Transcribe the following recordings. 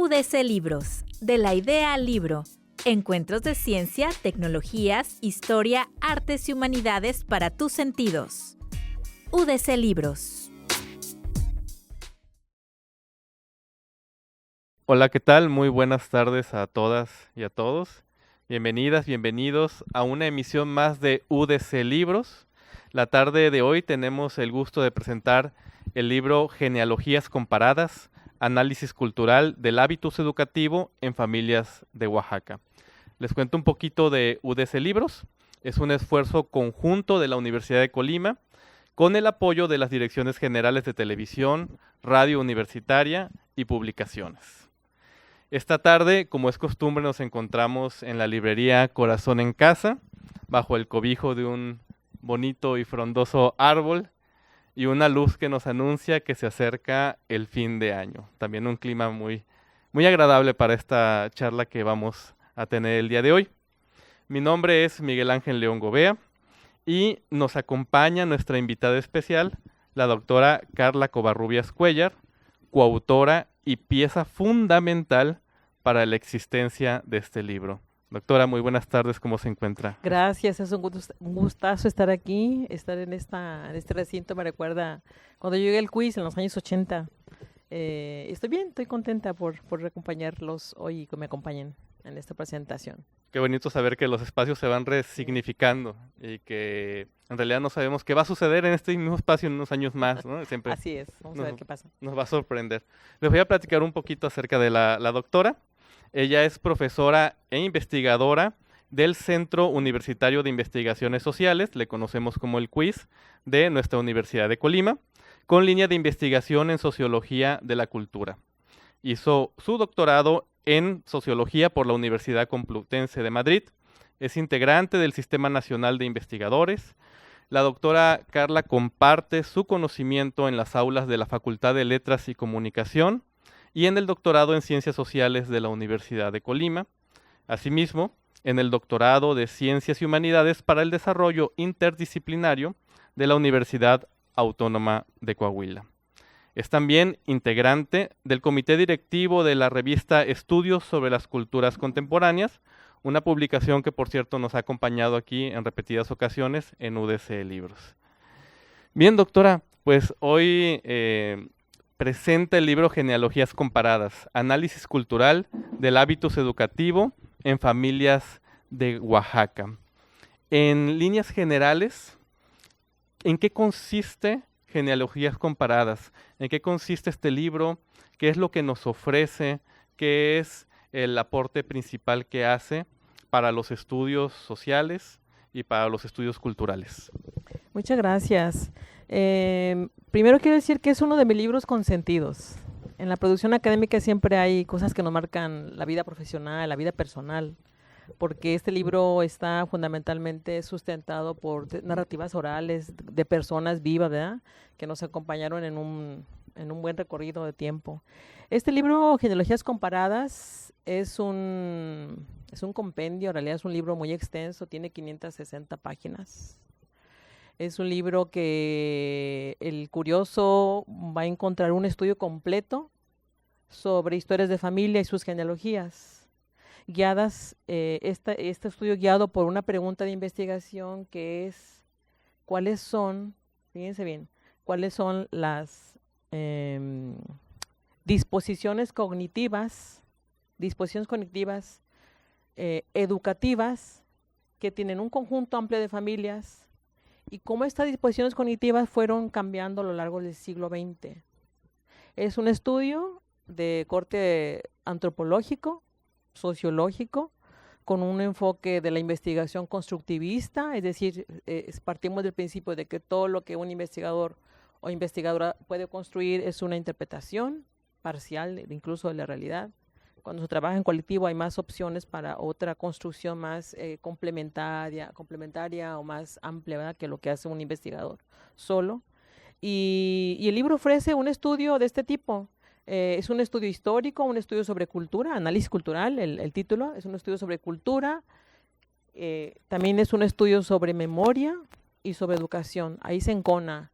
UDC Libros, de la idea al libro. Encuentros de ciencia, tecnologías, historia, artes y humanidades para tus sentidos. UDC Libros. Hola, ¿qué tal? Muy buenas tardes a todas y a todos. Bienvenidas, bienvenidos a una emisión más de UDC Libros. La tarde de hoy tenemos el gusto de presentar el libro Genealogías comparadas, análisis cultural del hábitus educativo en familias de Oaxaca. Les cuento un poquito de UDC Libros. Es un esfuerzo conjunto de la Universidad de Colima con el apoyo de las Direcciones Generales de Televisión, Radio Universitaria y Publicaciones. Esta tarde, como es costumbre, nos encontramos en la librería Corazón en Casa, bajo el cobijo de un bonito y frondoso árbol y una luz que nos anuncia que se acerca el fin de año. También un clima muy agradable para esta charla que vamos a tener el día de hoy. Mi nombre es Miguel Ángel León Gobea y nos acompaña nuestra invitada especial, la doctora Carla Covarrubias Cuéllar, coautora y pieza fundamental para la existencia de este libro. Doctora, muy buenas tardes, ¿cómo se encuentra? Gracias, es un gustazo estar aquí, estar en este recinto. Me recuerda cuando yo llegué al quiz en los años 80. Estoy bien, estoy contenta por acompañarlos hoy y que me acompañen en esta presentación. Qué bonito saber que los espacios se van resignificando y que en realidad no sabemos qué va a suceder en este mismo espacio en unos años más, ¿no? Siempre Así es, vamos a ver qué pasa. Nos va a sorprender. Les voy a platicar un poquito acerca de la doctora. Ella es profesora e investigadora del Centro Universitario de Investigaciones Sociales, le conocemos como el CUIS, de nuestra Universidad de Colima, con línea de investigación en Sociología de la Cultura. Hizo su doctorado en Sociología por la Universidad Complutense de Madrid. Es integrante del Sistema Nacional de Investigadores. La doctora Carla comparte su conocimiento en las aulas de la Facultad de Letras y Comunicación y en el doctorado en Ciencias Sociales de la Universidad de Colima. Asimismo, en el doctorado de Ciencias y Humanidades para el Desarrollo Interdisciplinario de la Universidad Autónoma de Coahuila. Es también integrante del comité directivo de la revista Estudios sobre las Culturas Contemporáneas, una publicación que, por cierto, nos ha acompañado aquí en repetidas ocasiones en UDC Libros. Bien, doctora, pues hoy presenta el libro Genealogías comparadas, análisis cultural del hábitus educativo en familias de Oaxaca. En líneas generales, ¿en qué consiste Genealogías comparadas? ¿En qué consiste este libro? ¿Qué es lo que nos ofrece? ¿Qué es el aporte principal que hace para los estudios sociales y para los estudios culturales? Muchas gracias. Primero quiero decir que es uno de mis libros consentidos. En la producción académica siempre hay cosas que nos marcan la vida profesional, la vida personal, porque este libro está fundamentalmente sustentado por narrativas orales de personas vivas, ¿verdad?, que nos acompañaron en un buen recorrido de tiempo. Este libro, Genealogías comparadas, es un compendio, en realidad es un libro muy extenso, tiene 560 páginas. Es un libro que el curioso va a encontrar un estudio completo sobre historias de familia y sus genealogías, guiadas, este estudio guiado por una pregunta de investigación que es, fíjense bien, cuáles son las disposiciones cognitivas educativas que tienen un conjunto amplio de familias y cómo estas disposiciones cognitivas fueron cambiando a lo largo del siglo XX. Es un estudio de corte antropológico, sociológico, con un enfoque de la investigación constructivista, es decir, partimos del principio de que todo lo que un investigador o investigadora puede construir es una interpretación parcial, incluso de la realidad. Cuando se trabaja en colectivo hay más opciones para otra construcción más complementaria o más amplia, ¿verdad?, que lo que hace un investigador solo. Y el libro ofrece un estudio de este tipo. Es un estudio histórico, un estudio sobre cultura, análisis cultural, el título, es un estudio sobre cultura, también es un estudio sobre memoria y sobre educación. Ahí se encona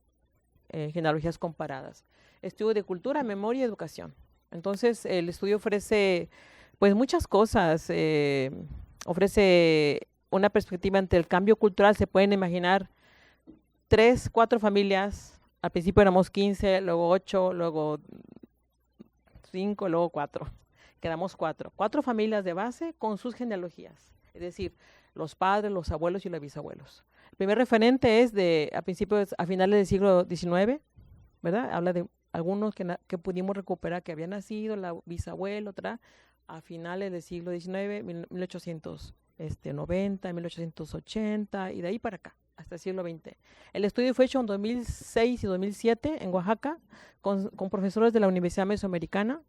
genealogías comparadas. Estudio de cultura, memoria y educación. Entonces, el estudio ofrece pues muchas cosas. Ofrece una perspectiva ante el cambio cultural. Se pueden imaginar 3, 4 familias. Al principio éramos 15, luego 8, luego 5, luego 4. Quedamos 4. 4 familias de base con sus genealogías. Es decir, los padres, los abuelos y los bisabuelos. El primer referente es a finales del siglo XIX, ¿verdad? Habla de algunos que pudimos recuperar, que había nacido, la bisabuela, otra, a finales del siglo XIX, 1890, 1880, y de ahí para acá, hasta el siglo XX. El estudio fue hecho en 2006 y 2007 en Oaxaca, con profesores de la Universidad Mesoamericana.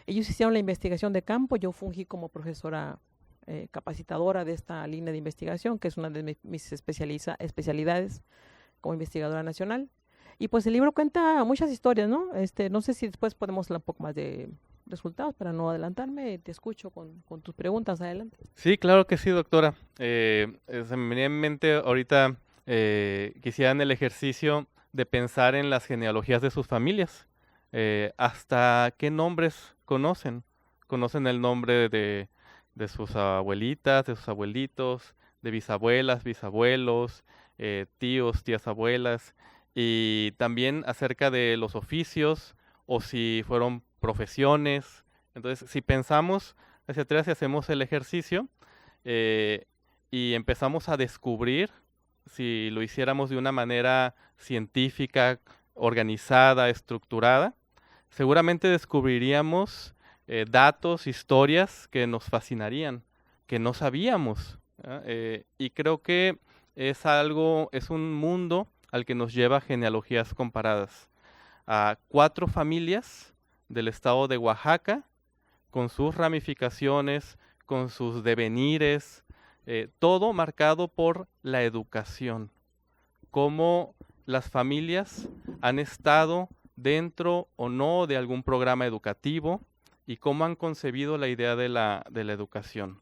Ellos hicieron la investigación de campo, yo fungí como profesora capacitadora de esta línea de investigación, que es una de mis especialidades como investigadora nacional. Y pues el libro cuenta muchas historias, ¿no? No sé si después podemos hablar un poco más de resultados para no adelantarme. Te escucho con tus preguntas. Adelante. Sí, claro que sí, doctora. Se me venía en mente ahorita que hicieran el ejercicio de pensar en las genealogías de sus familias. ¿Hasta qué nombres conocen? ¿Conocen el nombre de sus abuelitas, de sus abuelitos, de bisabuelas, bisabuelos, tíos, tías abuelas? Y también acerca de los oficios o si fueron profesiones. Entonces, si pensamos hacia atrás y hacemos el ejercicio y empezamos a descubrir, si lo hiciéramos de una manera científica, organizada, estructurada, seguramente descubriríamos datos, historias que nos fascinarían, que no sabíamos. Y creo que es un mundo al que nos lleva genealogías comparadas. A 4 familias del estado de Oaxaca, con sus ramificaciones, con sus devenires, todo marcado por la educación. Cómo las familias han estado dentro o no de algún programa educativo y cómo han concebido la idea de la educación.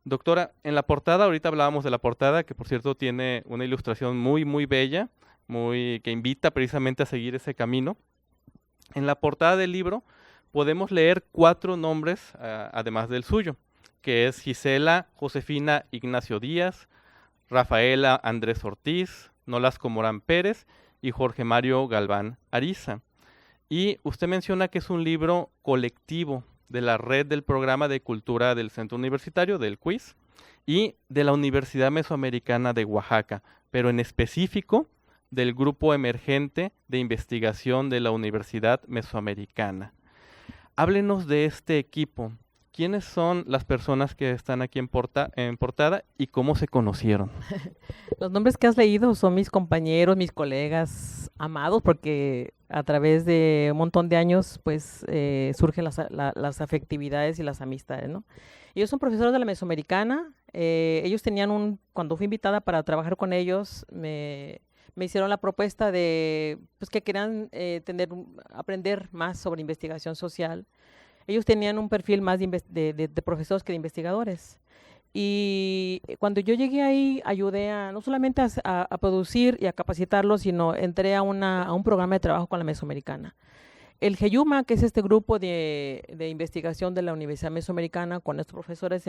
Doctora, en la portada, ahorita hablábamos de la portada, que por cierto tiene una ilustración muy, muy bella, que invita precisamente a seguir ese camino. En la portada del libro podemos leer 4 nombres, además del suyo, que es Gisela Josefina Ignacio Díaz, Rafaela Andrés Ortiz, Nolasco Morán Pérez y Jorge Mario Galván Ariza. Y usted menciona que es un libro colectivo de la red del programa de cultura del Centro Universitario, del CUIS, y de la Universidad Mesoamericana de Oaxaca, pero en específico del Grupo Emergente de Investigación de la Universidad Mesoamericana. Háblenos de este equipo. ¿Quiénes son las personas que están aquí en portada y cómo se conocieron? Los nombres que has leído son mis compañeros, mis colegas amados, porque a través de un montón de años pues surgen las afectividades y las amistades, ¿no? Ellos son profesores de la Mesoamericana. Ellos cuando fui invitada para trabajar con ellos, me hicieron la propuesta de pues, que querían aprender más sobre investigación social. Ellos tenían un perfil más de profesores que de investigadores. Y cuando yo llegué ahí, ayudé no solamente a producir y a capacitarlos, sino entré a un programa de trabajo con la Mesoamericana. El GEYUMA, que es este grupo de investigación de la Universidad Mesoamericana, con estos profesores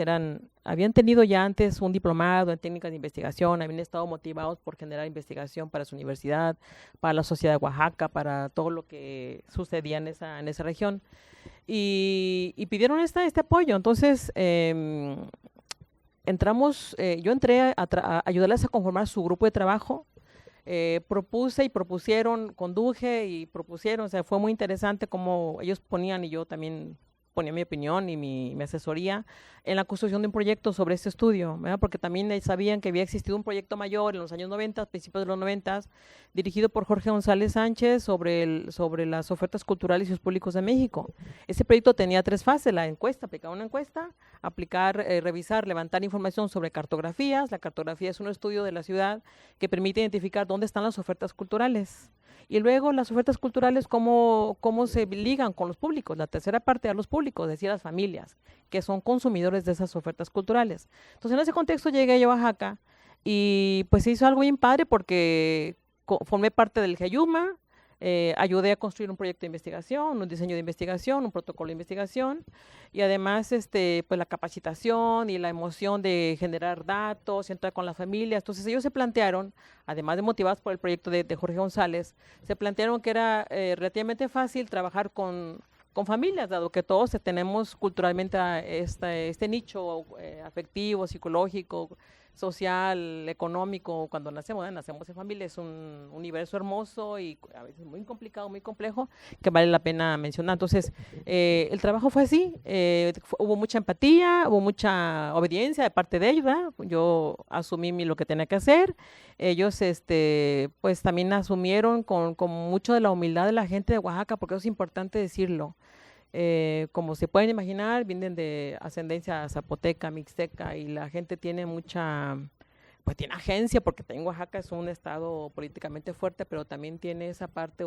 habían tenido ya antes un diplomado en técnicas de investigación, habían estado motivados por generar investigación para su universidad, para la sociedad de Oaxaca, para todo lo que sucedía en esa región. Y pidieron este apoyo. Entonces, yo entré a ayudarles a conformar su grupo de trabajo. Conduje y propusieron, o sea, fue muy interesante cómo ellos ponían y yo también ponía mi opinión y mi asesoría en la construcción de un proyecto sobre este estudio, ¿verdad? Porque también sabían que había existido un proyecto mayor en los años 90, principios de los 90, dirigido por Jorge González Sánchez sobre las ofertas culturales y los públicos de México. Ese proyecto tenía 3 fases: la encuesta, aplicar una encuesta, revisar, levantar información sobre cartografías. La cartografía es un estudio de la ciudad que permite identificar dónde están las ofertas culturales. Y luego las ofertas culturales, cómo se ligan con los públicos. La tercera parte a los públicos, es decir, las familias, que son consumidores de esas ofertas culturales. Entonces, en ese contexto llegué yo a Oaxaca y pues se hizo algo bien padre porque formé parte del GEYUMA, Ayudé a construir un proyecto de investigación, un diseño de investigación, un protocolo de investigación y además pues la capacitación y la emoción de generar datos, entrar con las familias. Entonces ellos se plantearon, además de motivados por el proyecto de Jorge González, se plantearon que era relativamente fácil trabajar con familias, dado que todos tenemos culturalmente a este nicho afectivo, psicológico, social, económico, cuando nacemos en familia, es un universo hermoso y a veces muy complicado, muy complejo, que vale la pena mencionar. Entonces, el trabajo fue así, hubo mucha empatía, hubo mucha obediencia de parte de ellos, ¿verdad? Yo asumí lo que tenía que hacer, ellos pues también asumieron con mucho de la humildad de la gente de Oaxaca, porque eso es importante decirlo. Como se pueden imaginar, vienen de ascendencia zapoteca, mixteca, y la gente tiene pues tiene agencia, porque en Oaxaca es un estado políticamente fuerte, pero también tiene esa parte,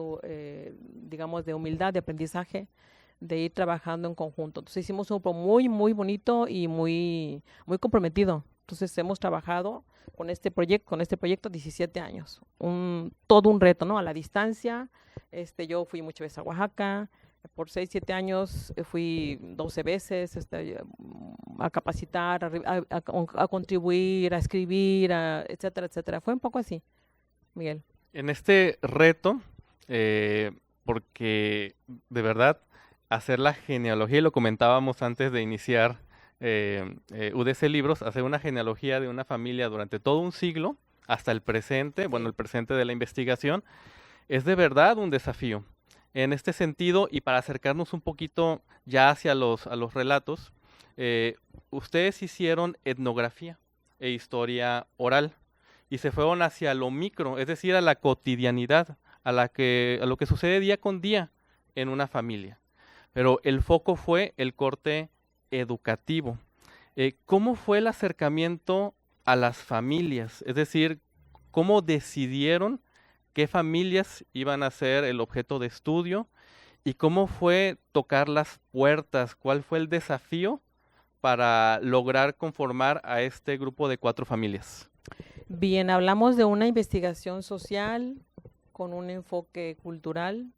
digamos, de humildad, de aprendizaje, de ir trabajando en conjunto. Entonces hicimos un grupo muy, muy bonito y muy, muy comprometido. Entonces hemos trabajado con este proyecto 17 años. Todo un reto, ¿no? A la distancia. Yo fui muchas veces a Oaxaca. Por 6, 7 años fui 12 veces a capacitar, a contribuir, a escribir, etcétera, etcétera. Fue un poco así, Miguel. En este reto, porque de verdad hacer la genealogía, y lo comentábamos antes de iniciar UDC Libros, hacer una genealogía de una familia durante todo un siglo hasta el presente, bueno, el presente de la investigación, es de verdad un desafío. En este sentido, y para acercarnos un poquito ya hacia a los relatos, ustedes hicieron etnografía e historia oral y se fueron hacia lo micro, es decir, a la cotidianidad, a lo que sucede día con día en una familia. Pero el foco fue el corte educativo. ¿Cómo fue el acercamiento a las familias? Es decir, ¿cómo decidieron qué familias iban a ser el objeto de estudio y cómo fue tocar las puertas? ¿Cuál fue el desafío para lograr conformar a este grupo de 4 familias? Bien, hablamos de una investigación social con un enfoque cultural,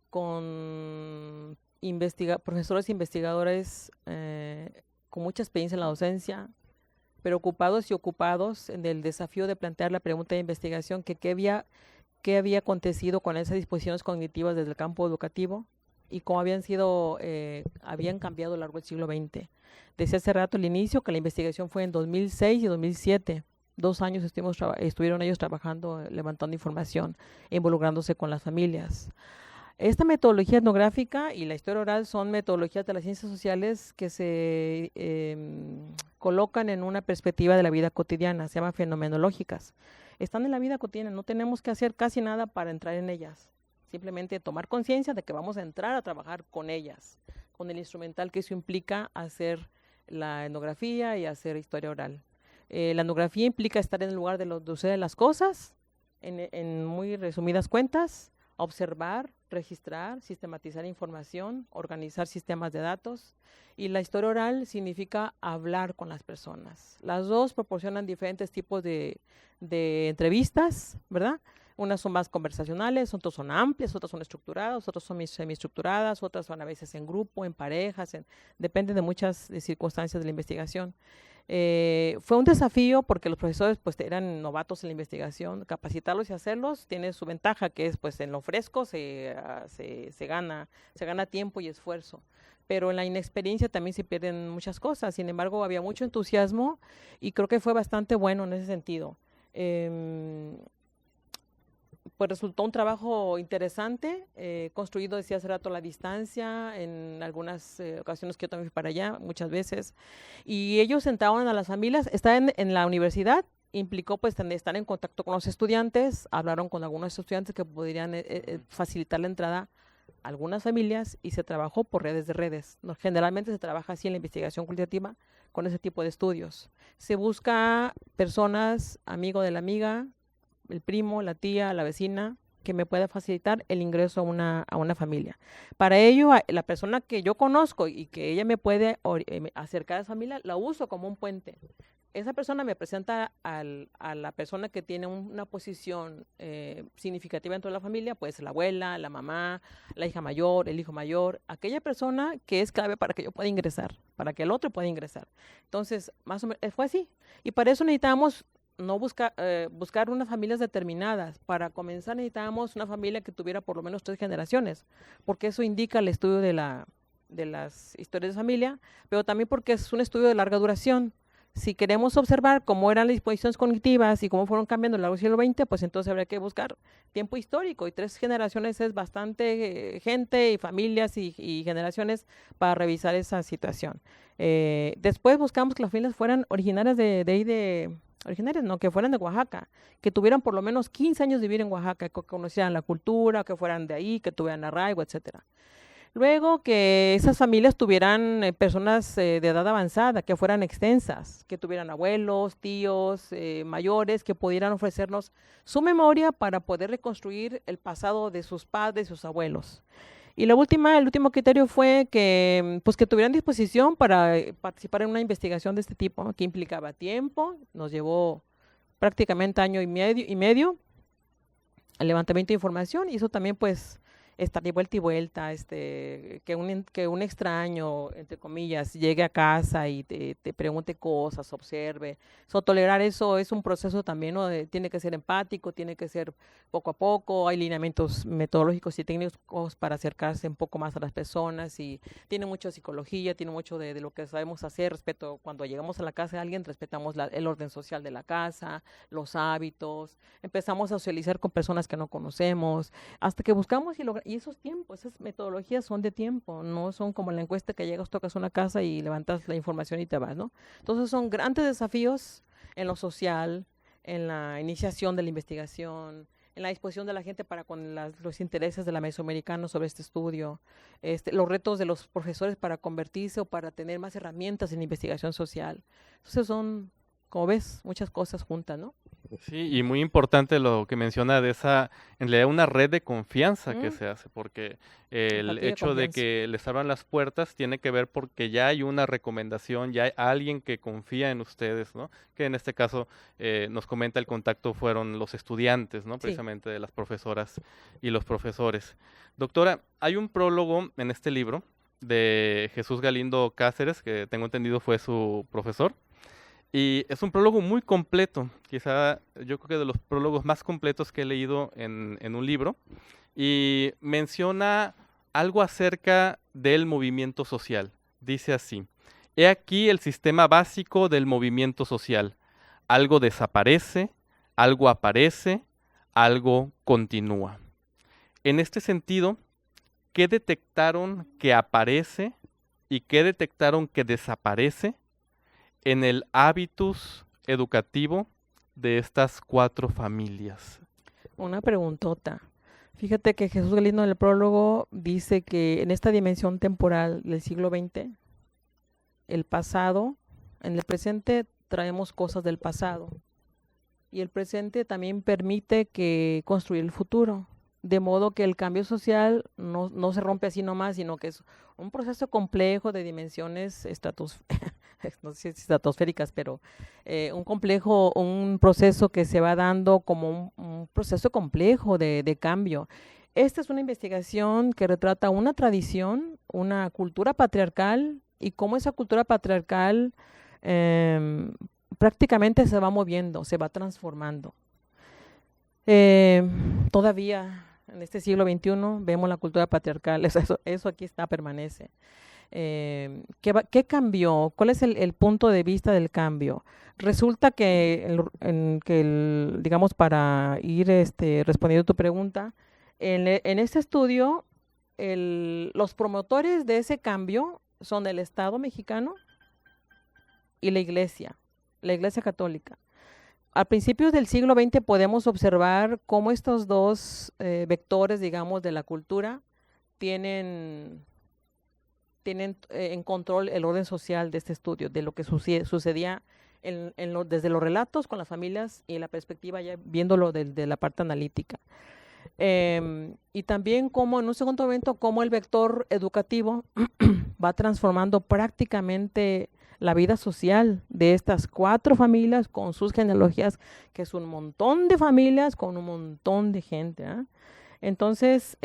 con profesores e investigadores con mucha experiencia en la docencia, preocupados y ocupados en el desafío de plantear la pregunta de investigación que qué había acontecido con esas disposiciones cognitivas desde el campo educativo y cómo habían cambiado a lo largo del siglo XX. Decía hace rato al inicio que la investigación fue en 2006 y 2007. 2 años estuvieron ellos trabajando, levantando información, involucrándose con las familias. Esta metodología etnográfica y la historia oral son metodologías de las ciencias sociales que se colocan en una perspectiva de la vida cotidiana, se llaman fenomenológicas. Están en la vida cotidiana, no tenemos que hacer casi nada para entrar en ellas. Simplemente tomar conciencia de que vamos a entrar a trabajar con ellas, con el instrumental que eso implica hacer la etnografía y hacer historia oral. La etnografía implica estar en el lugar de suceden las cosas, en muy resumidas cuentas, observar, registrar, sistematizar información, organizar sistemas de datos. Y la historia oral significa hablar con las personas. Las dos proporcionan diferentes tipos de entrevistas, ¿verdad? Unas son más conversacionales, otras son amplias, otras son estructuradas, otras son semiestructuradas, otras son a veces en grupo, en parejas, depende de muchas circunstancias de la investigación. Fue un desafío porque los profesores pues eran novatos en la investigación, capacitarlos y hacerlos tiene su ventaja, que es pues en lo fresco se gana tiempo y esfuerzo, pero en la inexperiencia también se pierden muchas cosas. Sin embargo, había mucho entusiasmo y creo que fue bastante bueno en ese sentido. Pues resultó un trabajo interesante, construido, decía hace rato, a la distancia, en algunas ocasiones que yo también fui para allá, muchas veces, y ellos sentaban a las familias. Estar en la universidad implicó pues estar en contacto con los estudiantes, hablaron con algunos estudiantes que podrían facilitar la entrada a algunas familias, y se trabajó por redes de redes. Generalmente se trabaja así en la investigación cualitativa, con ese tipo de estudios. Se busca personas, amigo de la amiga, el primo, la tía, la vecina, que me pueda facilitar el ingreso a una familia. Para ello, la persona que yo conozco y que ella me puede acercar a esa familia, la uso como un puente. esa persona me presenta a la persona que tiene una posición significativa dentro de la familia, pues la abuela, la mamá, la hija mayor, el hijo mayor, aquella persona que es clave para que yo pueda ingresar, para que el otro pueda ingresar. Entonces, más o menos, fue así. Y para eso necesitamos no buscar unas familias determinadas. Para comenzar necesitábamos una familia que tuviera por lo menos 3 generaciones, porque eso indica el estudio de las historias de familia, pero también porque es un estudio de larga duración. Si queremos observar cómo eran las disposiciones cognitivas y cómo fueron cambiando a lo largo del siglo XX, pues entonces habría que buscar tiempo histórico, y 3 generaciones es bastante gente y familias y generaciones para revisar esa situación. Después buscamos que las familias fueran originarias originarias, no, que fueran de Oaxaca, que tuvieran por lo menos 15 años de vivir en Oaxaca, que conocieran la cultura, que fueran de ahí, que tuvieran arraigo, etcétera. Luego que esas familias tuvieran personas de edad avanzada, que fueran extensas, que tuvieran abuelos, tíos, mayores, que pudieran ofrecernos su memoria para poder reconstruir el pasado de sus padres, sus abuelos. Y el último criterio fue que, pues, que tuvieran disposición para participar en una investigación de este tipo, ¿no? Que implicaba tiempo, nos llevó prácticamente año y medio el levantamiento de información, y eso también, pues, estar de vuelta y vuelta, que un extraño, entre comillas, llegue a casa y te pregunte cosas, observe. Tolerar eso es un proceso también, ¿no? Tiene que ser empático, tiene que ser poco a poco, hay lineamientos metodológicos y técnicos para acercarse un poco más a las personas, y tiene mucho de psicología, tiene mucho de lo que sabemos hacer respecto, cuando llegamos a la casa de alguien, respetamos el orden social de la casa, los hábitos, empezamos a socializar con personas que no conocemos, hasta que buscamos y esos tiempos, esas metodologías son de tiempo, no son como la encuesta que llegas, tocas una casa y levantas la información y te vas, ¿no? Entonces son grandes desafíos en lo social, en la iniciación de la investigación, en la disposición de la gente para con los intereses de la mesoamericana sobre este estudio, los retos de los profesores para convertirse o para tener más herramientas en investigación social. Entonces son, como ves, muchas cosas juntas, ¿no? Sí, y muy importante lo que menciona de esa, en realidad, una red de confianza que se hace, porque el Empatía y hecho de confianza. que les abran las puertas tiene que ver porque ya hay una recomendación, ya hay alguien que confía en ustedes, ¿no? Que en este caso nos comenta el contacto fueron los estudiantes, ¿no? Sí. Precisamente de las profesoras y los profesores. Doctora, hay un prólogo en este libro de Jesús Galindo Cáceres, que tengo entendido fue su profesor. Y es un prólogo muy completo, quizá yo creo que de los prólogos más completos que he leído en un libro, y menciona algo acerca del movimiento social. Dice así: he aquí el sistema básico del movimiento social. Algo desaparece, algo aparece, algo continúa. En este sentido, ¿qué detectaron que aparece y qué detectaron que desaparece en el hábitus educativo de estas 4 familias? Una preguntota. Fíjate que Jesús Galindo en el prólogo dice que en esta dimensión temporal del siglo XX, el pasado, en el presente traemos cosas del pasado, y el presente también permite que construir el futuro, de modo que el cambio social no se rompe así nomás, sino que es un proceso complejo de dimensiones no sé si estratosféricas, pero un proceso que se va dando como un proceso complejo de cambio. Esta es una investigación que retrata una tradición, una cultura patriarcal, y cómo esa cultura patriarcal prácticamente se va moviendo, se va transformando. Todavía en este siglo XXI vemos la cultura patriarcal, eso aquí permanece. ¿Qué cambió? ¿Cuál es el punto de vista del cambio? Resulta que, digamos, para ir respondiendo a tu pregunta, en este estudio, los promotores de ese cambio son el Estado mexicano y la Iglesia Católica. A principios del siglo XX podemos observar cómo estos dos vectores, digamos, de la cultura tienen en control el orden social de este estudio, de lo que sucedía desde los relatos con las familias y la perspectiva ya viéndolo de la parte analítica. Y también como en un segundo momento, cómo el vector educativo va transformando prácticamente la vida social de estas 4 familias con sus genealogías, que es un montón de familias con un montón de gente. Entonces,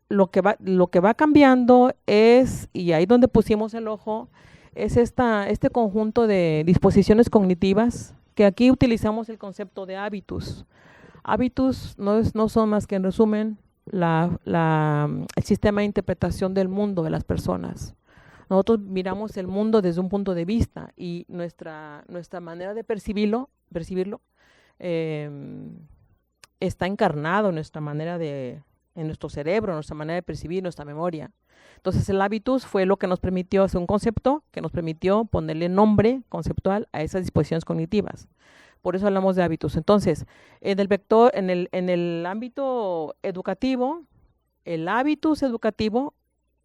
lo que va cambiando es, y ahí donde pusimos el ojo, es este conjunto de disposiciones cognitivas, que aquí utilizamos el concepto de hábitus. Hábitus no son más que, en resumen, el sistema de interpretación del mundo de las personas. Nosotros miramos el mundo desde un punto de vista y nuestra manera de percibirlo está encarnado en nuestro cerebro, en nuestra manera de percibir, nuestra memoria. Entonces el hábitus fue lo que nos permitió hacer un concepto, que nos permitió ponerle nombre conceptual a esas disposiciones cognitivas. Por eso hablamos de hábitus. Entonces, en el ámbito educativo, el hábitus educativo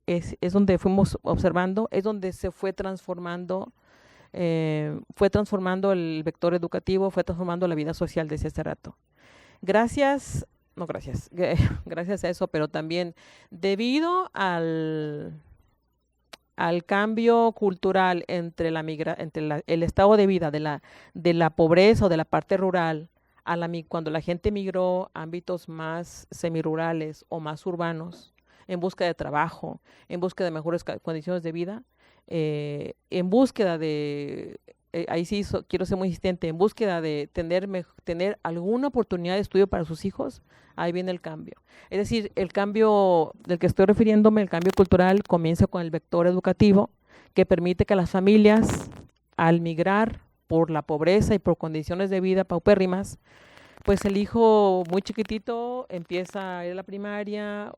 es donde fuimos observando, es donde se fue transformando el vector educativo, fue transformando la vida social desde hace rato. Gracias a eso, pero también debido al cambio cultural entre el estado de vida de la pobreza o de la parte rural, cuando la gente migró a ámbitos más semirurales o más urbanos, en búsqueda de trabajo, en búsqueda de mejores condiciones de vida, en búsqueda de, ahí sí quiero ser muy insistente, en búsqueda de tener alguna oportunidad de estudio para sus hijos, ahí viene el cambio. Es decir, el cambio del que estoy refiriéndome, el cambio cultural, comienza con el vector educativo, que permite que las familias, al migrar por la pobreza y por condiciones de vida paupérrimas, pues el hijo muy chiquitito empieza a ir a la primaria,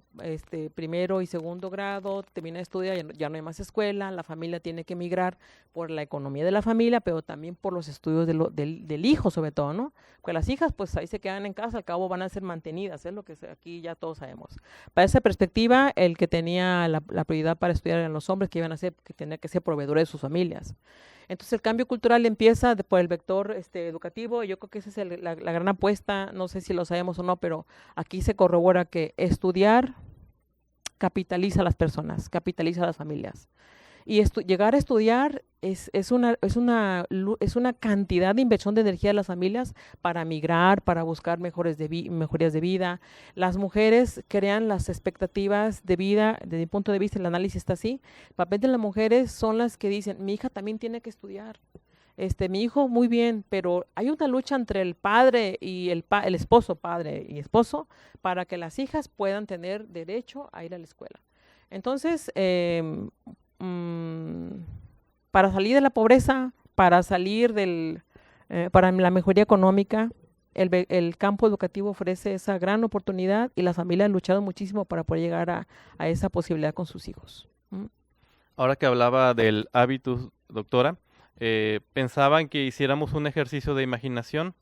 primero y segundo grado, termina de estudiar, ya no hay más escuela, la familia tiene que emigrar por la economía de la familia, pero también por los estudios del hijo sobre todo, ¿no? Pues las hijas pues ahí se quedan en casa, al cabo van a ser mantenidas, es lo que aquí ya todos sabemos. Para esa perspectiva, el que tenía la prioridad para estudiar eran los hombres, que tenían que ser proveedores de sus familias. Entonces el cambio cultural empieza por el vector educativo, y yo creo que esa es la gran apuesta, no sé si lo sabemos o no, pero aquí se corrobora que estudiar capitaliza a las personas, capitaliza a las familias. Y llegar a estudiar es una cantidad de inversión de energía de las familias para migrar, para buscar mejorías de vida. Las mujeres crean las expectativas de vida, desde mi punto de vista el análisis está así. El papel de las mujeres son las que dicen, mi hija también tiene que estudiar. Mi hijo muy bien, pero hay una lucha entre el padre y el esposo, padre y esposo, para que las hijas puedan tener derecho a ir a la escuela. Entonces, para salir de la pobreza, para la mejoría económica, el campo educativo ofrece esa gran oportunidad y las familias han luchado muchísimo para poder llegar a esa posibilidad con sus hijos. Ahora que hablaba del hábitus, doctora, pensaban que hiciéramos un ejercicio de imaginación.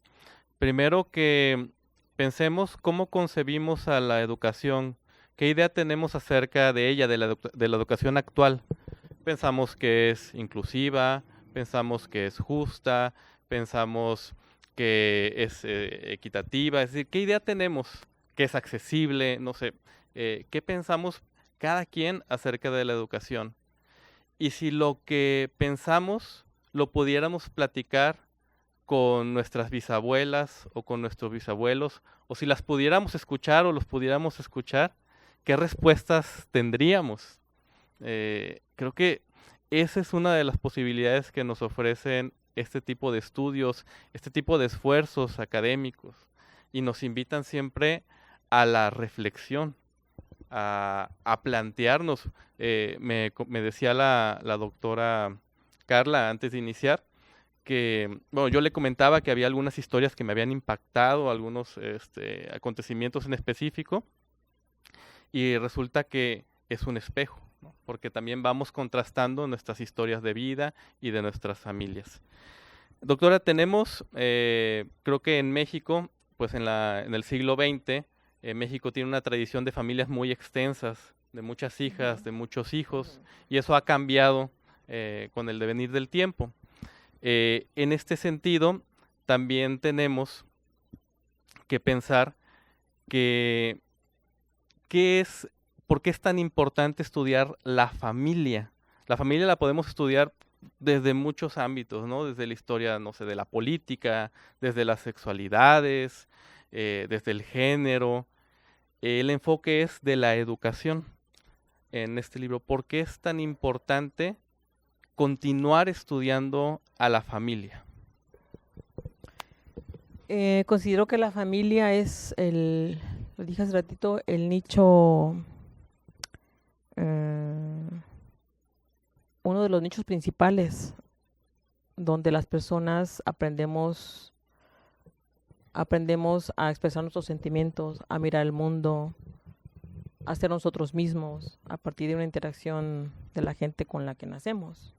Primero que pensemos cómo concebimos a la educación, qué idea tenemos acerca de ella, de la educación actual. Pensamos que es inclusiva, pensamos que es justa, pensamos que es equitativa, es decir, ¿qué idea tenemos? Que es accesible, no sé, ¿qué pensamos cada quien acerca de la educación? Y si lo que pensamos lo pudiéramos platicar con nuestras bisabuelas o con nuestros bisabuelos, o si las pudiéramos escuchar o los pudiéramos escuchar, ¿qué respuestas tendríamos? Creo que esa es una de las posibilidades que nos ofrecen este tipo de estudios, este tipo de esfuerzos académicos, y nos invitan siempre a la reflexión, a plantearnos. Me decía la doctora Carla antes de iniciar que, bueno, yo le comentaba que había algunas historias que me habían impactado, algunos acontecimientos en específico, y resulta que es un espejo, ¿no? Porque también vamos contrastando nuestras historias de vida y de nuestras familias. Doctora, tenemos, creo que en México, pues en el siglo XX, México tiene una tradición de familias muy extensas, de muchas hijas, de muchos hijos, y eso ha cambiado con el devenir del tiempo. En este sentido, también tenemos que pensar ¿por qué es tan importante estudiar la familia? La familia la podemos estudiar desde muchos ámbitos, ¿no? Desde la historia, no sé, de la política, desde las sexualidades, desde el género. El enfoque es de la educación en este libro. ¿Por qué es tan importante continuar estudiando a la familia? Considero que la familia es lo dije hace ratito, el nicho, uno de los nichos principales donde las personas aprendemos a expresar nuestros sentimientos, a mirar el mundo, a ser nosotros mismos a partir de una interacción de la gente con la que nacemos.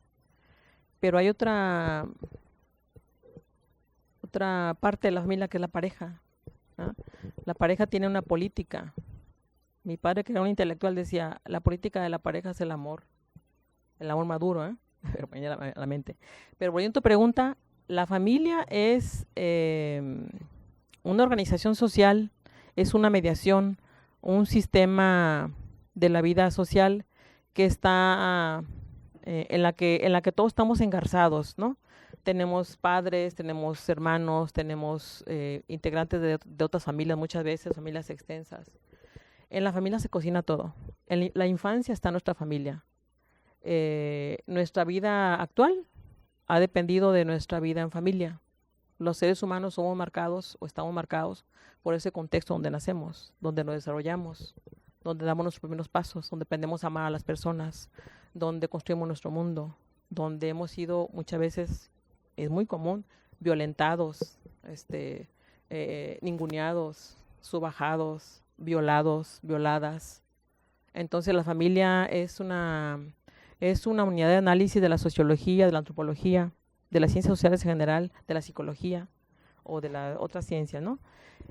Pero hay otra parte de la familia que es la pareja, ¿no? La pareja tiene una política. Mi padre, que era un intelectual, decía, la política de la pareja es el amor maduro, ¿eh? Pero me viene a la mente. Pero volviendo a tu pregunta, la familia es una organización social, es una mediación, un sistema de la vida social que está en la que todos estamos engarzados, ¿no? Tenemos padres, tenemos hermanos, tenemos integrantes de otras familias, muchas veces familias extensas. En la familia se cocina todo. En la infancia está nuestra familia. Nuestra vida actual ha dependido de nuestra vida en familia. Los seres humanos somos marcados o estamos marcados por ese contexto donde nacemos, donde nos desarrollamos, donde damos nuestros primeros pasos, donde aprendemos a amar a las personas, donde construimos nuestro mundo, donde hemos sido muchas veces, es muy común, violentados, ninguneados, subajados, violados, violadas. Entonces la familia es una unidad de análisis de la sociología, de la antropología, de las ciencias sociales en general, de la psicología o de la otra ciencia, ¿no?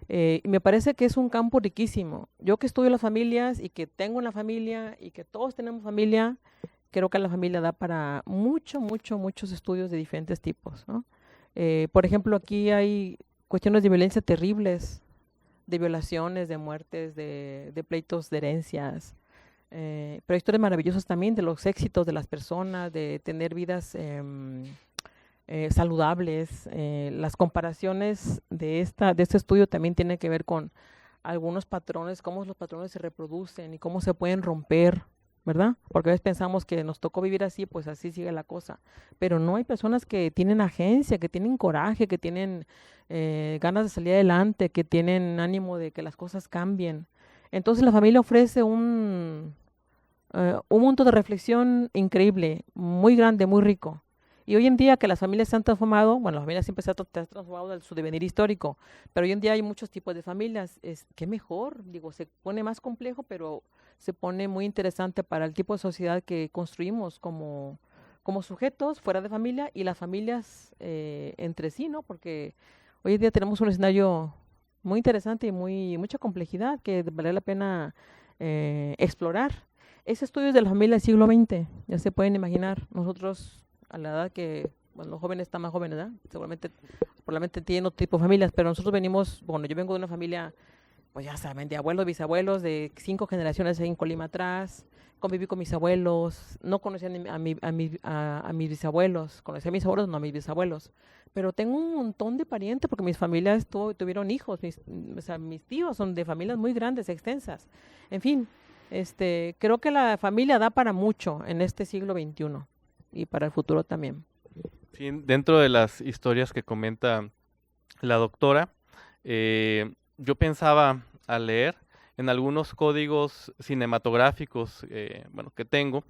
Y me parece que es un campo riquísimo. Yo que estudio las familias y que tengo una familia y que todos tenemos familia, creo que la familia da para muchos estudios de diferentes tipos, ¿no? Por ejemplo, aquí hay cuestiones de violencia terribles, de violaciones, de muertes, de pleitos de herencias, pero historias maravillosas también de los éxitos de las personas, de tener vidas saludables. Las comparaciones de este estudio también tienen que ver con algunos patrones, cómo los patrones se reproducen y cómo se pueden romper, ¿verdad? Porque a veces pensamos que nos tocó vivir así, pues así sigue la cosa. Pero no, hay personas que tienen agencia, que tienen coraje, que tienen ganas de salir adelante, que tienen ánimo de que las cosas cambien. Entonces la familia ofrece un mundo de reflexión increíble, muy grande, muy rico. Y hoy en día que las familias se han transformado, bueno, las familias siempre se han transformado de su devenir histórico, pero hoy en día hay muchos tipos de familias. ¿Qué mejor? Digo, se pone más complejo, pero se pone muy interesante para el tipo de sociedad que construimos como sujetos fuera de familia y las familias entre sí, ¿no? Porque hoy en día tenemos un escenario muy interesante y mucha complejidad que vale la pena explorar. Ese estudio es de la familia del siglo XX, ya se pueden imaginar. Nosotros, a la edad que, bueno, los jóvenes están más jóvenes, ¿verdad? Probablemente tienen otro tipo de familias, pero nosotros venimos, bueno, yo vengo de una familia, pues ya saben, de abuelos, bisabuelos, de 5 generaciones en Colima atrás. Conviví con mis abuelos, no conocía a mis bisabuelos, conocí a mis abuelos, no a mis bisabuelos, pero tengo un montón de parientes porque mis familias tuvieron hijos, mis tíos son de familias muy grandes, extensas. En fin, creo que la familia da para mucho en este siglo XXI y para el futuro también. Sí, dentro de las historias que comenta la doctora, yo pensaba al leer en algunos códigos cinematográficos que tengo,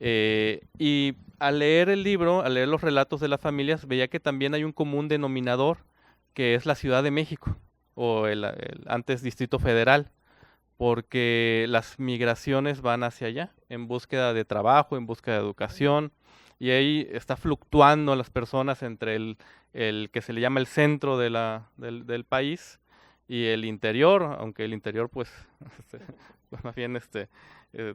y al leer el libro, al leer los relatos de las familias, veía que también hay un común denominador, que es la Ciudad de México, o el antes Distrito Federal, porque las migraciones van hacia allá, en búsqueda de trabajo, en búsqueda de educación, y ahí está fluctuando las personas entre el que se le llama el centro del país, y el interior, aunque el interior pues más bien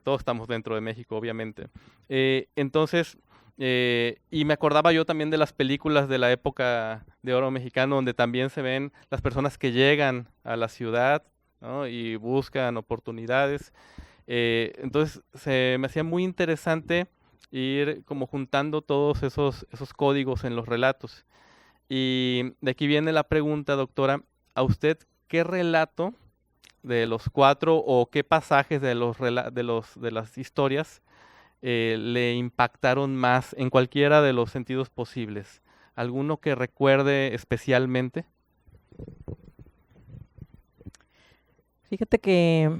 todos estamos dentro de México, obviamente. Entonces, y me acordaba yo también de las películas de la época de oro mexicano, donde también se ven las personas que llegan a la ciudad, ¿no? Y buscan oportunidades. Entonces se me hacía muy interesante ir como juntando todos esos códigos en los relatos. Y de aquí viene la pregunta, doctora, ¿a usted qué relato de los 4 o qué pasajes de las historias le impactaron más en cualquiera de los sentidos posibles? ¿Alguno que recuerde especialmente? Fíjate que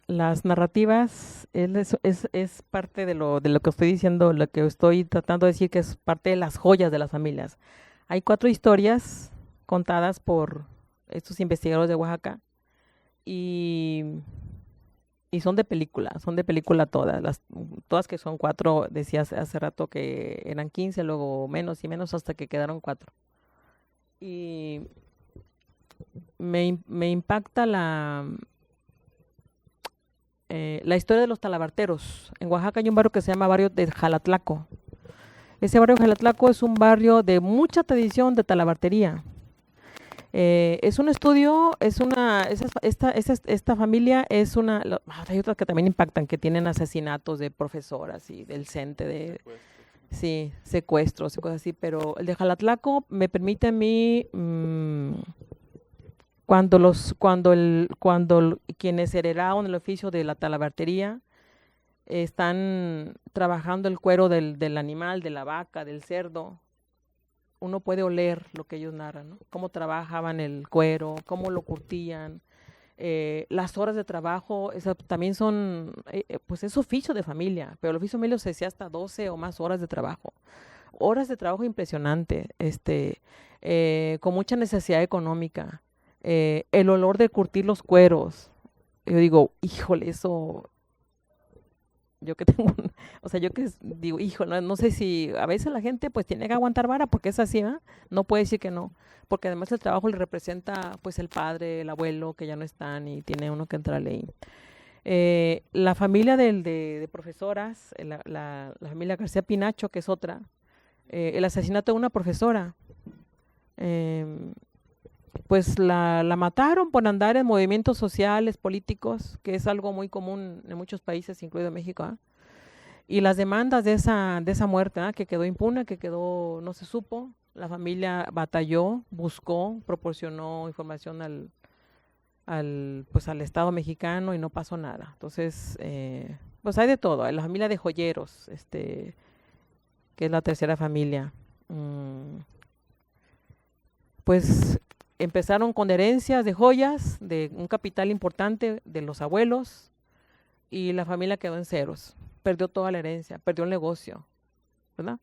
las narrativas es parte de lo que estoy diciendo, lo que estoy tratando de decir, que es parte de las joyas de las familias. Hay 4 historias contadas por estos investigadores de Oaxaca y son de película todas, todas que son 4, decías hace rato que eran 15, luego menos y menos hasta que quedaron 4. Y me impacta la historia de los talabarteros. En Oaxaca hay un barrio que se llama barrio de Jalatlaco. Ese barrio de Jalatlaco es un barrio de mucha tradición de talabartería. Es un estudio, esta familia es una, hay otras que también impactan, que tienen asesinatos de profesoras y del CENTE, sí, secuestros y cosas así, pero el de Jalatlaco me permite a mí, cuando quienes heredaron el oficio de la talabartería están trabajando el cuero del animal, de la vaca, del cerdo, uno puede oler lo que ellos narran, ¿no? Cómo trabajaban el cuero, cómo lo curtían, las horas de trabajo, también son, pues es oficio de familia, pero el oficio de familia se hacía hasta 12 o más horas de trabajo impresionante, con mucha necesidad económica, el olor de curtir los cueros. Yo digo, híjole, eso, yo que tengo, yo que digo, hijo, no sé si a veces la gente pues tiene que aguantar vara porque es así, ¿eh? No puede decir que no, porque además el trabajo le representa pues el padre, el abuelo que ya no están y tiene uno que entrarle ahí. La familia de profesoras, la familia García Pinacho, que es otra, el asesinato de una profesora, pues la mataron por andar en movimientos sociales, políticos, que es algo muy común en muchos países, incluido México, ¿eh? Y las demandas de esa muerte, ¿eh? Que quedó impune, no se supo, la familia batalló, buscó, proporcionó información al Estado mexicano y no pasó nada. Entonces, pues hay de todo, la familia de joyeros, que es la tercera familia, pues empezaron con herencias de joyas, de un capital importante de los abuelos, y la familia quedó en ceros, perdió toda la herencia, perdió el negocio, ¿verdad?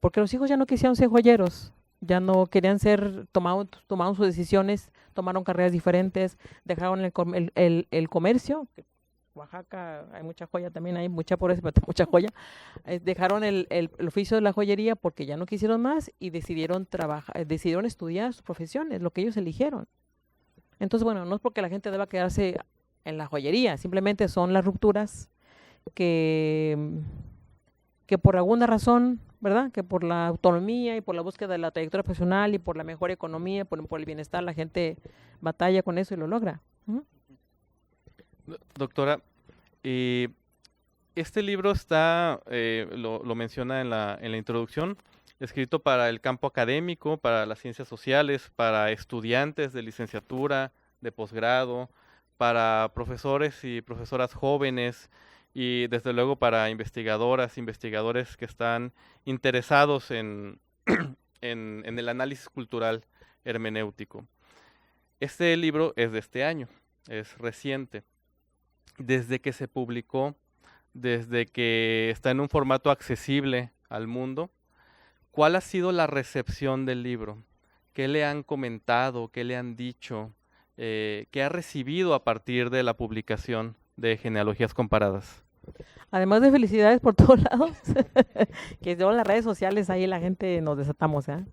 Porque los hijos ya no quisieron ser joyeros, ya no querían tomaron sus decisiones, tomaron carreras diferentes, dejaron el comercio. Oaxaca hay mucha joya, también hay mucha pobreza, pero mucha joya. Dejaron el oficio de la joyería porque ya no quisieron más y decidieron estudiar sus profesiones, lo que ellos eligieron. Entonces, bueno, no es porque la gente deba quedarse en la joyería, simplemente son las rupturas que por alguna razón, ¿verdad? Que por la autonomía y por la búsqueda de la trayectoria profesional y por la mejor economía, por el bienestar, la gente batalla con eso y lo logra. ¿Uh-huh? Doctora, este libro está, lo menciona en la introducción, escrito para el campo académico, para las ciencias sociales, para estudiantes de licenciatura, de posgrado, para profesores y profesoras jóvenes y desde luego para investigadoras, investigadores que están interesados en el análisis cultural hermenéutico. Este libro es de este año, es reciente. Desde que se publicó, desde que está en un formato accesible al mundo, ¿cuál ha sido la recepción del libro? ¿Qué le han comentado? ¿Qué le han dicho? ¿Qué ha recibido a partir de la publicación de Genealogías Comparadas? Además de felicidades por todos lados, que en las redes sociales ahí la gente nos desatamos, ¿eh?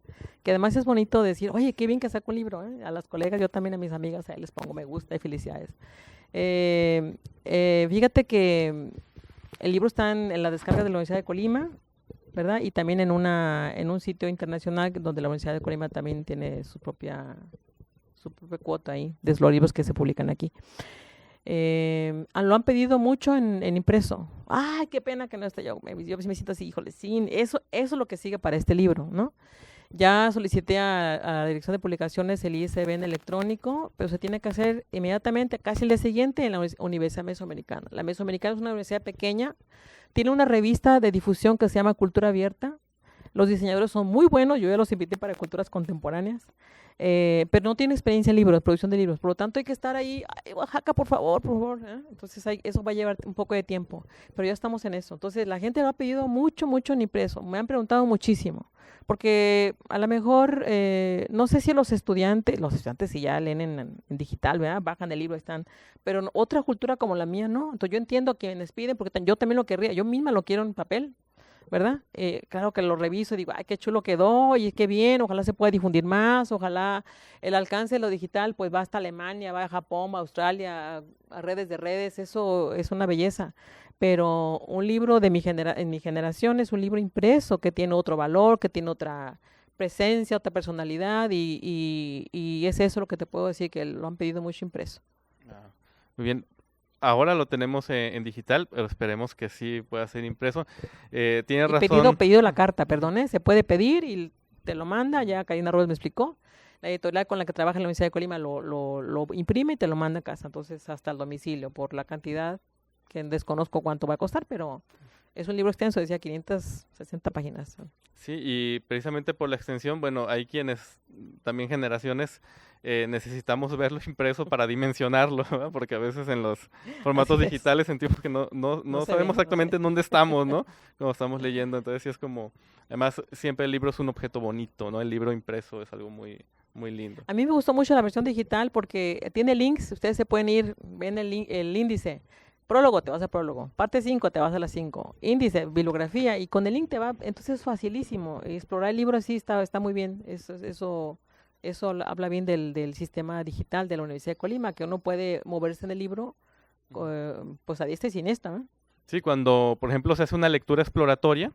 Que además es bonito decir, oye, qué bien que saco un libro, ¿eh? A las colegas, yo también a mis amigas, ahí les pongo me gusta y felicidades. Fíjate que el libro está en la descarga de la Universidad de Colima, ¿verdad? Y también en un sitio internacional donde la Universidad de Colima también tiene su propia cuota ahí de los libros que se publican aquí. Lo han pedido mucho en impreso. Ay, qué pena que no esté yo. Yo me siento así, híjole, sí, eso es lo que sigue para este libro, ¿no? Ya solicité a la Dirección de Publicaciones el ISBN electrónico, pero se tiene que hacer inmediatamente, casi el día siguiente, en la Universidad Mesoamericana. La Mesoamericana es una universidad pequeña, tiene una revista de difusión que se llama Cultura Abierta. Los diseñadores son muy buenos, yo ya los invité para culturas contemporáneas, pero no tiene experiencia en libros, producción de libros. Por lo tanto, hay que estar ahí, ay, Oaxaca, por favor, por favor. Entonces, eso va a llevar un poco de tiempo, pero ya estamos en eso. Entonces, la gente lo ha pedido mucho, mucho en impreso. Me han preguntado muchísimo, porque a lo mejor, no sé si los estudiantes sí ya leen en digital, ¿verdad? Bajan el libro, están, pero otra cultura como la mía, ¿no? Entonces, yo entiendo a quienes piden, porque yo también lo querría, yo misma lo quiero en papel, ¿verdad? Claro que lo reviso y digo, ay, qué chulo quedó, y qué bien, ojalá se pueda difundir más, ojalá el alcance de lo digital pues va hasta Alemania, va a Japón, va a Australia, a redes de redes, eso es una belleza. Pero un libro en mi generación es un libro impreso que tiene otro valor, que tiene otra presencia, otra personalidad, y es eso lo que te puedo decir, que lo han pedido mucho impreso. Muy bien. Ahora lo tenemos en digital, pero esperemos que sí pueda ser impreso. Tienes razón. Pedido la carta, perdón, se puede pedir y te lo manda, ya Karina Robles me explicó. La editorial con la que trabaja en la Universidad de Colima lo imprime y te lo manda a casa, entonces hasta el domicilio, por la cantidad que desconozco cuánto va a costar, pero es un libro extenso, decía 560 páginas. Sí, y precisamente por la extensión, bueno, hay quienes, también generaciones, necesitamos verlo impreso para dimensionarlo, ¿verdad? Porque a veces en los formatos digitales sentimos que no sabemos exactamente en dónde estamos, ¿no? Como estamos leyendo, entonces sí es como, además siempre el libro es un objeto bonito, ¿no? El libro impreso es algo muy, muy lindo. A mí me gustó mucho la versión digital porque tiene links, ustedes se pueden ir, ven el índice. Prólogo, te vas a prólogo. Parte 5, te vas a la 5. Índice, bibliografía, y con el link te va, entonces es facilísimo. Explorar el libro así está muy bien. Eso habla bien del sistema digital de la Universidad de Colima, que uno puede moverse en el libro, pues a diestra y siniestra, ¿no? Sí, cuando, por ejemplo, se hace una lectura exploratoria,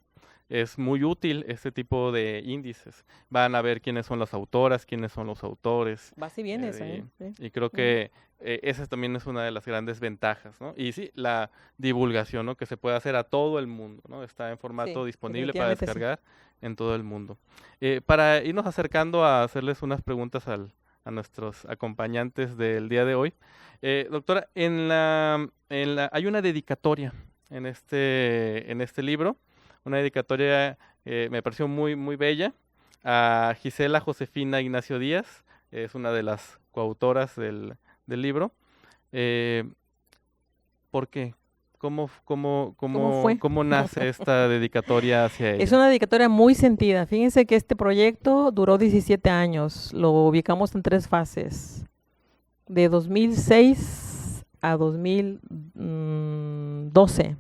es muy útil este tipo de índices. Van a ver quiénes son las autoras, quiénes son los autores. Va así bien eso, ¿eh? Y creo que esa también es una de las grandes ventajas, ¿no? Y sí, la divulgación, ¿no? Que se puede hacer a todo el mundo, ¿no? Está en formato disponible para descargar en todo el mundo. Para irnos acercando a hacerles unas preguntas a nuestros acompañantes del día de hoy. Doctora, hay una dedicatoria en este libro, una dedicatoria me pareció muy, muy bella, a Gisela Josefina Ignacio Díaz, es una de las coautoras del libro. ¿Por qué? ¿Cómo nace esta dedicatoria hacia ella? Es una dedicatoria muy sentida. Fíjense que este proyecto duró 17 años. Lo ubicamos en 3 fases. De 2006 a 2012.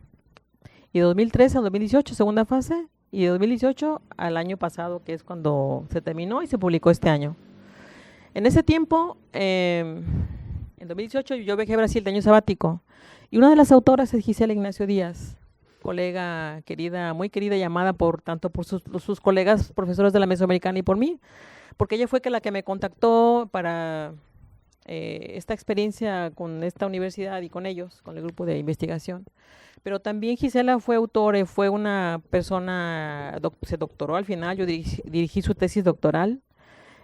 Y de 2013 a 2018, segunda fase. Y de 2018 al año pasado, que es cuando se terminó y se publicó este año. En ese tiempo, en 2018, yo viajé a Brasil de año sabático. Y una de las autoras es Gisela Ignacio Díaz, colega querida, muy querida y amada tanto por sus colegas profesores de la Mesoamericana y por mí, porque ella fue la que me contactó para esta experiencia con esta universidad y con ellos, con el grupo de investigación. Pero también Gisela fue autora, fue una persona, se doctoró al final, yo dirigí su tesis doctoral.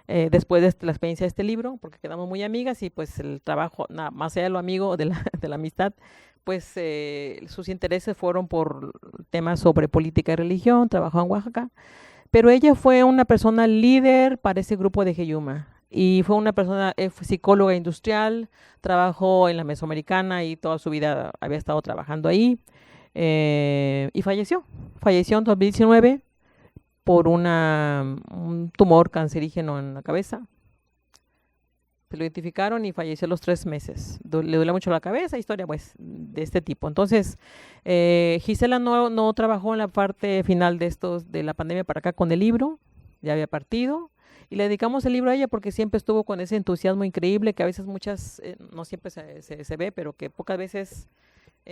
Después de la experiencia de este libro, porque quedamos muy amigas y pues el trabajo, más allá de lo amigo, de la amistad, pues sus intereses fueron por temas sobre política y religión, trabajó en Oaxaca, pero ella fue una persona líder para ese grupo de Geyuma y fue una persona, fue psicóloga industrial, trabajó en la Mesoamericana y toda su vida había estado trabajando ahí y falleció en 2019 por un tumor cancerígeno en la cabeza. Se lo identificaron y falleció a los 3 meses. Le duele mucho la cabeza, historia pues de este tipo. Entonces, Gisela no trabajó en la parte final de la pandemia para acá con el libro, ya había partido, y le dedicamos el libro a ella porque siempre estuvo con ese entusiasmo increíble que a veces no siempre se ve, pero que pocas veces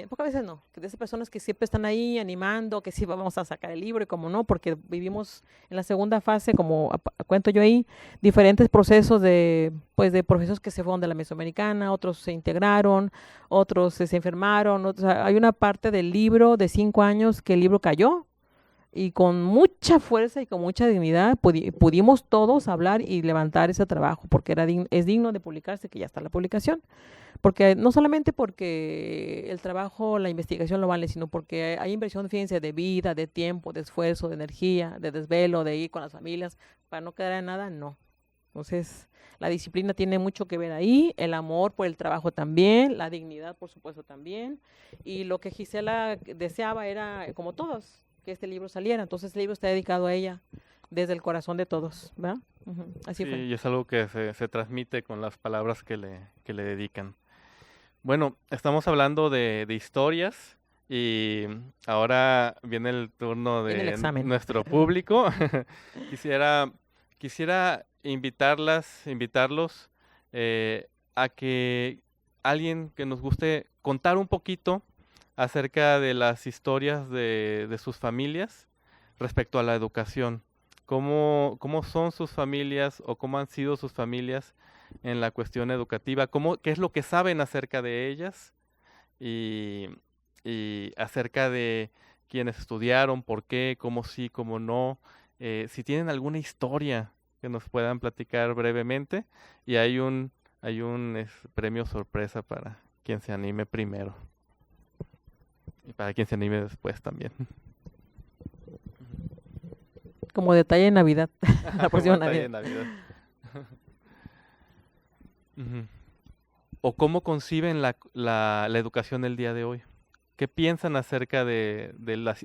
Pocas veces no, que de esas personas que siempre están ahí animando, que sí vamos a sacar el libro y como no, porque vivimos en la segunda fase, como cuento yo ahí, diferentes procesos de, pues, de procesos que se fueron de la Mesoamericana, otros se integraron, otros se enfermaron, o sea, hay una parte del libro de 5 años que el libro cayó y con mucha fuerza y con mucha dignidad pudimos todos hablar y levantar ese trabajo, porque es digno de publicarse, que ya está la publicación. Porque no solamente porque el trabajo, la investigación lo vale, sino porque hay inversión, fíjense, de vida, de tiempo, de esfuerzo, de energía, de desvelo, de ir con las familias, para no quedar en nada, no. Entonces, la disciplina tiene mucho que ver ahí, el amor por el trabajo también, la dignidad, por supuesto, también. Y lo que Gisela deseaba era, como todos, que este libro saliera. Entonces, el libro está dedicado a ella desde el corazón de todos, ¿verdad? Así Sí, fue. y es algo que se transmite con las palabras que le dedican. Bueno, estamos hablando de historias y ahora viene el turno Viene el de examen. nuestro público. Quisiera invitarlos a que alguien que nos guste contar un poquito acerca de las historias de sus familias respecto a la educación. ¿Cómo son sus familias o cómo han sido sus familias en la cuestión educativa? ¿Qué es lo que saben acerca de ellas? Y acerca de quienes estudiaron, por qué, cómo sí, cómo no. Si tienen alguna historia que nos puedan platicar brevemente. Y hay un premio sorpresa para quien se anime primero. Y para quien se anime después también. Como detalle de Navidad, la próxima Como detalle Navidad. de Navidad. Ujú. ¿O cómo conciben la educación el día de hoy? ¿Qué piensan acerca de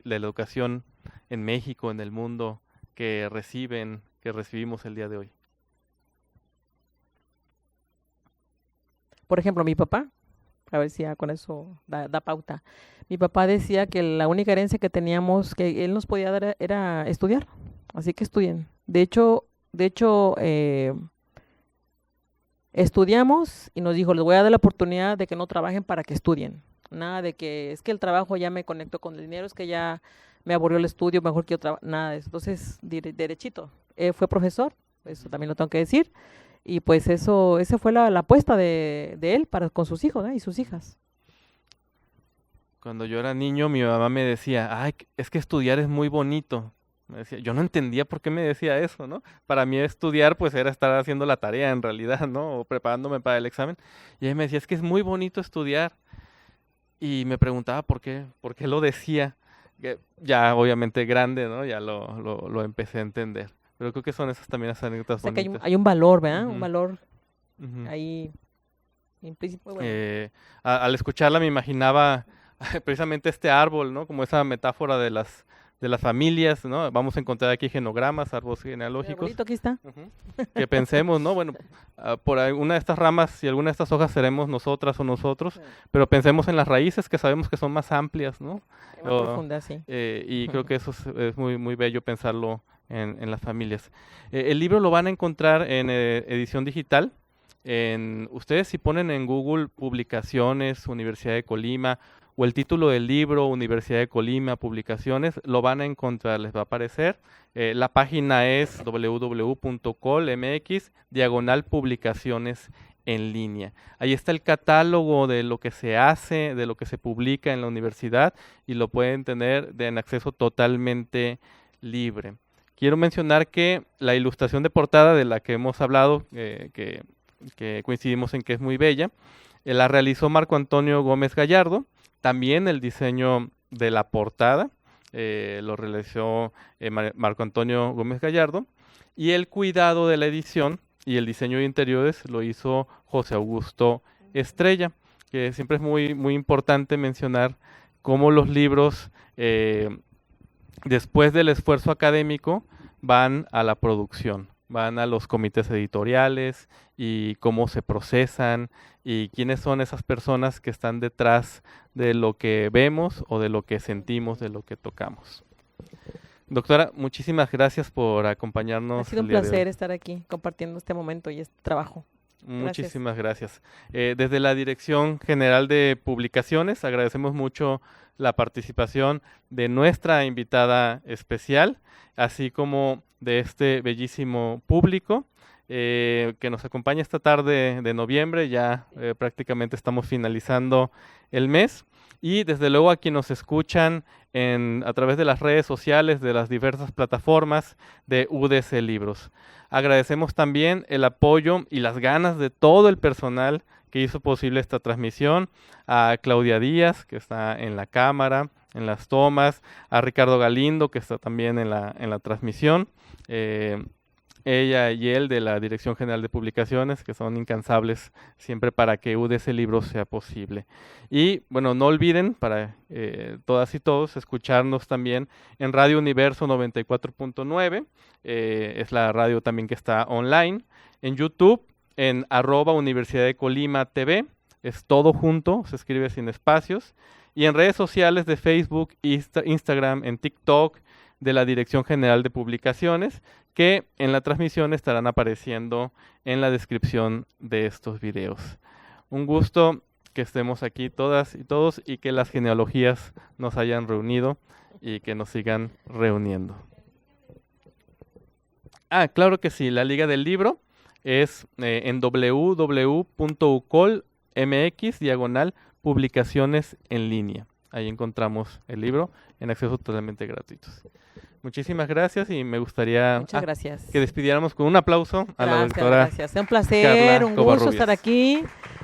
la educación en México, en el mundo, que recibimos el día de hoy? Por ejemplo, mi papá, a ver si ya con eso da pauta. Mi papá decía que la única herencia que teníamos, que él nos podía dar, era estudiar. Así que estudien. De hecho, estudiamos y nos dijo, les voy a dar la oportunidad de que no trabajen para que estudien. Nada de que es que el trabajo ya me conectó con el dinero, es que ya me aburrió el estudio, mejor quiero trabajar. Nada de eso. Entonces, derechito. Fue profesor, eso también lo tengo que decir. Y pues esa fue la apuesta de él con sus hijos, ¿eh? Y sus hijas. Cuando yo era niño, mi mamá me decía, ay, es que estudiar es muy bonito. Me decía, yo no entendía por qué me decía eso, ¿no? Para mí estudiar, pues, era estar haciendo la tarea en realidad, ¿no? O preparándome para el examen. Y ella me decía, es que es muy bonito estudiar. Y me preguntaba por qué lo decía. Que ya, obviamente, grande, ¿no? Ya lo empecé a entender. Pero creo que son esas también las anécdotas O sea que bonitas. hay un valor, ¿verdad? Un Ujú, valor ujú. ahí implícito. Muy bueno. Al escucharla me imaginaba precisamente este árbol, ¿no? Como esa metáfora de las familias, ¿no? Vamos a encontrar aquí genogramas, árboles El genealógicos. arbolito aquí está. Ujú. Que pensemos, ¿no? Bueno, por alguna de estas ramas y alguna de estas hojas seremos nosotras o nosotros, Sí. pero pensemos en las raíces que sabemos que son más amplias, ¿no? Más profunda, sí. Y creo que eso es muy, muy bello pensarlo en las familias. El libro lo van a encontrar en edición digital. Ustedes si ponen en Google publicaciones, Universidad de Colima, o el título del libro, Universidad de Colima, publicaciones, lo van a encontrar, les va a aparecer. La página es www.colmx/publicaciones en línea. Ahí está el catálogo de lo que se hace, de lo que se publica en la universidad y lo pueden tener en acceso totalmente libre. Quiero mencionar que la ilustración de portada de la que hemos hablado, que coincidimos en que es muy bella, la realizó Marco Antonio Gómez Gallardo. También el diseño de la portada lo realizó Marco Antonio Gómez Gallardo. Y el cuidado de la edición y el diseño de interiores lo hizo José Augusto Estrella, que siempre es muy, muy importante mencionar cómo los libros, después del esfuerzo académico, van a la producción, van a los comités editoriales y cómo se procesan y quiénes son esas personas que están detrás de lo que vemos o de lo que sentimos, de lo que tocamos. Doctora, muchísimas gracias por acompañarnos. Ha sido un el día de hoy. placer estar aquí compartiendo este momento y este trabajo. Muchísimas gracias. Desde la Dirección General de Publicaciones agradecemos mucho la participación de nuestra invitada especial, así como de este bellísimo público que nos acompaña esta tarde de noviembre. Ya prácticamente estamos finalizando el mes. Y desde luego a quienes nos escuchan a través de las redes sociales, de las diversas plataformas de UDC Libros. Agradecemos también el apoyo y las ganas de todo el personal que hizo posible esta transmisión, a Claudia Díaz, que está en la cámara, en las tomas, a Ricardo Galindo, que está también en la transmisión, ella y él de la Dirección General de Publicaciones, que son incansables siempre para que UDC Libros sea posible. Y bueno, no olviden para todas y todos escucharnos también en Radio Universo 94.9, es la radio también que está online, en YouTube, en @Universidad de Colima TV, es todo junto, se escribe sin espacios, y en redes sociales de Facebook, Instagram, en TikTok, de la Dirección General de Publicaciones, que en la transmisión estarán apareciendo en la descripción de estos videos. Un gusto que estemos aquí todas y todos y que las genealogías nos hayan reunido y que nos sigan reuniendo. Claro que sí, la Liga del Libro es en www.ucol.mx/publicaciones en línea. Ahí encontramos el libro en acceso totalmente gratuito. Muchísimas gracias y me gustaría que despidiéramos con un aplauso a la doctora. Gracias, es un placer, Carla un gusto Covarrubias. estar aquí.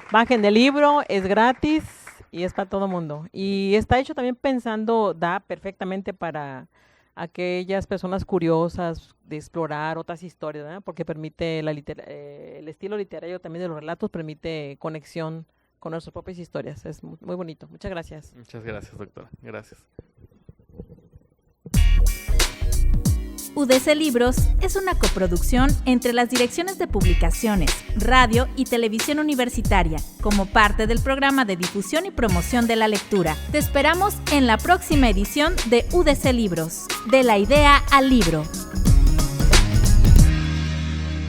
Bajen el libro, es gratis y es para todo mundo. Y está hecho también pensando, da perfectamente para aquellas personas curiosas de explorar otras historias, ¿verdad? Porque permite el estilo literario también de los relatos, permite conexión con nuestras propias historias. Es muy bonito. Muchas gracias. Muchas gracias, doctora. Gracias. UDC Libros es una coproducción entre las Direcciones de Publicaciones, Radio y Televisión Universitaria, como parte del programa de difusión y promoción de la lectura. Te esperamos en la próxima edición de UDC Libros, de la idea al libro.